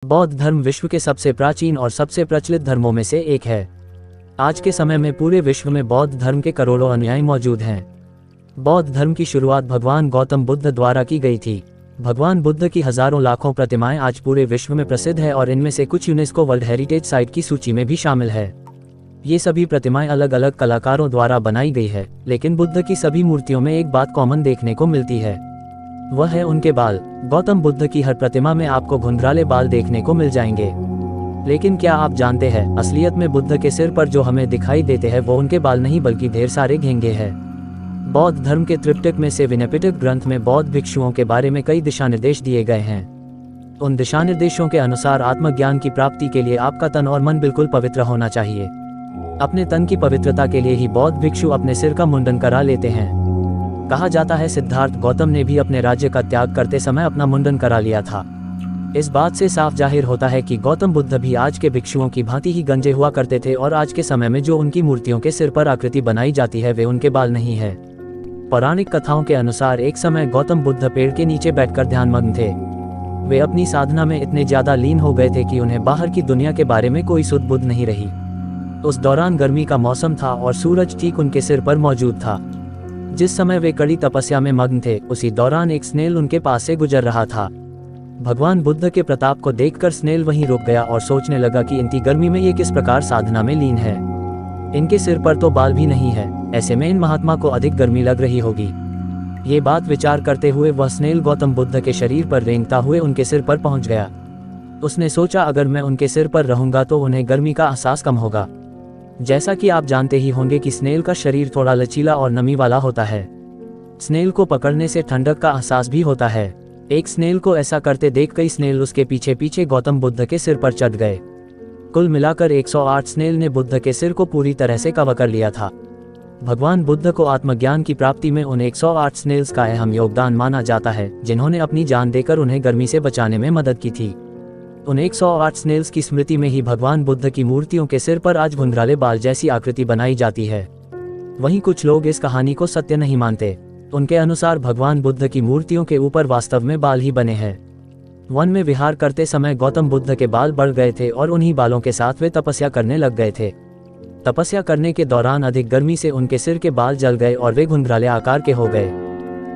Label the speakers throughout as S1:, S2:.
S1: बौद्ध धर्म विश्व के सबसे प्राचीन और सबसे प्रचलित धर्मों में से एक है। आज के समय में पूरे विश्व में बौद्ध धर्म के करोड़ों अनुयायी मौजूद हैं। बौद्ध धर्म की शुरुआत भगवान गौतम बुद्ध द्वारा की गई थी। भगवान बुद्ध की हजारों लाखों प्रतिमाएं आज पूरे विश्व में प्रसिद्ध है और इनमें से कुछ यूनेस्को वर्ल्ड हेरिटेज साइट की सूची में भी शामिल है। ये सभी प्रतिमाएं अलग अलग कलाकारों द्वारा बनाई गई है, लेकिन बुद्ध की सभी मूर्तियों में एक बात कॉमन देखने को मिलती है, वह है उनके बाल। गौतम बुद्ध की हर प्रतिमा में आपको घुंघराले बाल देखने को मिल जाएंगे। लेकिन क्या आप जानते हैं, असलियत में बुद्ध के सिर पर जो हमें दिखाई देते हैं वो उनके बाल नहीं बल्कि ढेर सारे घेंगे हैं। बौद्ध धर्म के त्रिपिटक में से विनयपिटक ग्रंथ में बौद्ध भिक्षुओं के बारे में कई दिशा निर्देश दिए गए हैं। उन दिशा निर्देशों के अनुसार आत्मज्ञान की प्राप्ति के लिए आपका तन और मन बिल्कुल पवित्र होना चाहिए। अपने तन की पवित्रता के लिए ही बौद्ध भिक्षु अपने सिर का मुंडन करा लेते हैं। कहा जाता है सिद्धार्थ गौतम ने भी अपने राज्य का त्याग करते समय अपना मुंडन करा लिया था। इस बात से साफ जाहिर होता है कि गौतम बुद्ध भी आज के भिक्षुओं की भांति ही गंजे हुआ करते थे और आज के समय में जो उनकी मूर्तियों के सिर पर आकृति बनाई जाती है वे उनके बाल नहीं है। पौराणिक कथाओं के अनुसार एक समय गौतम बुद्ध पेड़ के नीचे बैठकर ध्यानमग्न थे। वे अपनी साधना में इतने ज्यादा लीन हो गए थे कि उन्हें बाहर की दुनिया के बारे में कोई सुध बुध नहीं रही। उस दौरान गर्मी का मौसम था और सूरज ठीक उनके सिर पर मौजूद था। जिस समय वे कड़ी तपस्या में मग्न थे, उसी दौरान एक स्नेल उनके पास से गुजर रहा था। भगवान बुद्ध के प्रताप को देखकर स्नेल वहीं रुक गया और सोचने लगा कि इतनी गर्मी में ये किस प्रकार साधना में लीन है। इनके सिर पर तो बाल भी नहीं है, ऐसे में इन महात्मा को अधिक गर्मी लग रही होगी। ये बात विचार करते हुए वह स्नेल गौतम बुद्ध के शरीर पर रेंगता हुए उनके सिर पर पहुंच गया। उसने सोचा अगर मैं उनके सिर पर रहूंगा तो उन्हें गर्मी का एहसास कम होगा। जैसा कि आप जानते ही होंगे कि स्नेल का शरीर थोड़ा लचीला और नमी वाला होता है। स्नेल को पकड़ने से ठंडक का एहसास भी होता है। एक स्नेल को ऐसा करते देख कई स्नेल उसके पीछे पीछे गौतम बुद्ध के सिर पर चढ़ गए। कुल मिलाकर 108 स्नेल ने बुद्ध के सिर को पूरी तरह से कवर कर लिया था। भगवान बुद्ध को आत्मज्ञान की प्राप्ति में उन 108 स्नेल्स का अहम योगदान माना जाता है, जिन्होंने अपनी जान देकर उन्हें गर्मी से बचाने में मदद की थी। उन 108 स्नेल्स की स्मृति में ही भगवान बुद्ध की मूर्तियों के सिर पर आज घुंघराले बाल जैसी आकृति बनाई जाती है। वहीं कुछ लोग इस कहानी को सत्य नहीं मानते। उनके अनुसार भगवान बुद्ध की मूर्तियों के ऊपर वास्तव में बाल ही बने हैं। वन में विहार करते समय गौतम बुद्ध के बाल बढ़ गए थे और उन्हीं बालों के साथ वे तपस्या करने लग गए थे। तपस्या करने के दौरान अधिक गर्मी से उनके सिर के बाल जल गए और वे घुंघराले आकार के हो गए।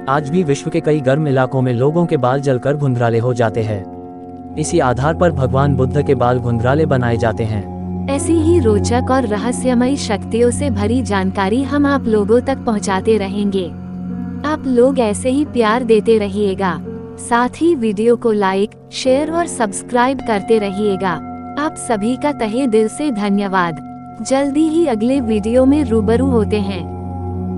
S1: आज भी विश्व के कई गर्म इलाकों में लोगों के बाल जलकर घुंघराले हो जाते हैं। इसी आधार पर भगवान बुद्ध के बाल घुंघराले बनाए जाते हैं।
S2: ऐसी ही रोचक और रहस्यमयी शक्तियों से भरी जानकारी हम आप लोगों तक पहुंचाते रहेंगे। आप लोग ऐसे ही प्यार देते रहिएगा। साथ ही वीडियो को लाइक, शेयर और सब्सक्राइब करते रहिएगा। आप सभी का तहे दिल से धन्यवाद। जल्दी ही अगले वीडियो में रूबरू होते हैं।